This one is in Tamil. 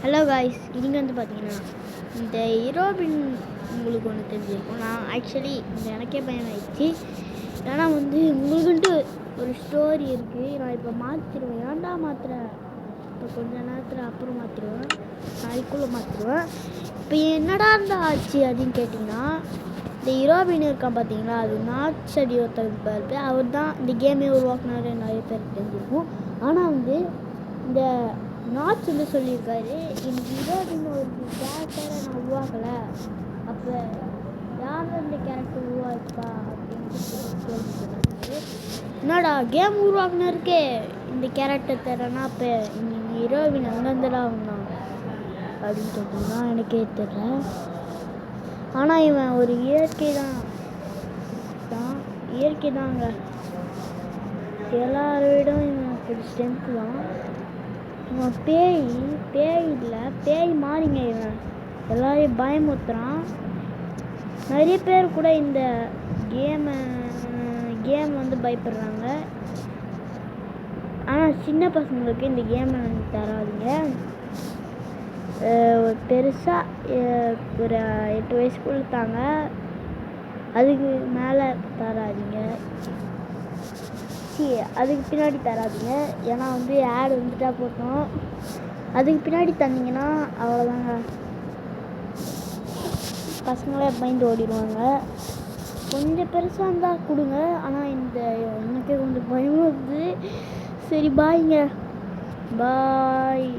ஹலோ காய்ஸ், நீங்கள் வந்து பார்த்தீங்கன்னா இந்த ஹீரோபின் உங்களுக்கு ஒன்று தெரிஞ்சிருக்கும். நான் ஆக்சுவலி எனக்கே பயம் ஆயிடுச்சு. ஏன்னா வந்து உங்களுக்குன்ட்டு ஒரு ஸ்டோரி இருக்குது. நான் இப்போ மாற்றிடுவேன். ஏன்டா மாற்றுறேன்? இப்போ கொஞ்ச நேரத்தில் அப்புறம் மாற்றிடுவேன். நாளைக்குள்ளே மாற்றிடுவேன். இப்போ என்னடா இருந்தால் ஆச்சு அப்படின்னு கேட்டிங்கன்னா, இந்த ஹீரோபின் இருக்கான் பார்த்தீங்களா, அது நாட்ஸ் அடி ஒருத்தர் அவர் தான் இந்த கேமே உருவாக்குனாரு. நிறைய பேருக்கு தெரிஞ்சிருக்கும். ஆனால் வந்து இந்த நாட்ஸ் வந்து சொல்லியிருக்காரு, இந்த ஹீரோபின்னு ஒரு கேரக்டரை நான் உருவாக்கலை, அப்போ யார் இந்த கேரக்டர் உருவாக்கா அப்படின்னு கேள்விப்பட்டாரு. என்னடா கேம் உருவாக்குனருக்கே இந்த கேரக்டர் தரேன்னா அப்போ இந்த ஹீரோபின் அங்கேருந்துடா வந்தான் அப்படின்னு கேட்டிங்கன்னா எனக்கே தெரியல. ஆனால் இவன் ஒரு இயற்கை தாங்க. எல்லாரோடும் இவன் ஒரு ஸ்ட்ரென்த்து தான். இவன் பேய் இல்லை, பேய் மாறிங்க. இவன் எல்லாரையும் பயமுறுத்துறான். நிறைய பேர் கூட இந்த கேம் வந்து பயப்படுறாங்க. ஆனால் சின்ன பசங்களுக்கு இந்த கேமை வந்து தராதிங்க. பெருசாக ஒரு 8 வயசுக்குள்ள தாங்க, அதுக்கு மேலே தராதிங்க. அதுக்கு பின்னாடி தராதிங்க. ஏன்னா வந்து ஆட் வந்துட்டா போட்டோம். அதுக்கு பின்னாடி தந்தீங்கன்னா அவ்வளோதாங்க, பசங்களே பயந்து ஓடிடுவாங்க. கொஞ்சம் பெருசாக இருந்தால் கொடுங்க. ஆனால் எனக்கே கொஞ்சம் பயம் வருது. சரி, பாய்ங்க, பாய்.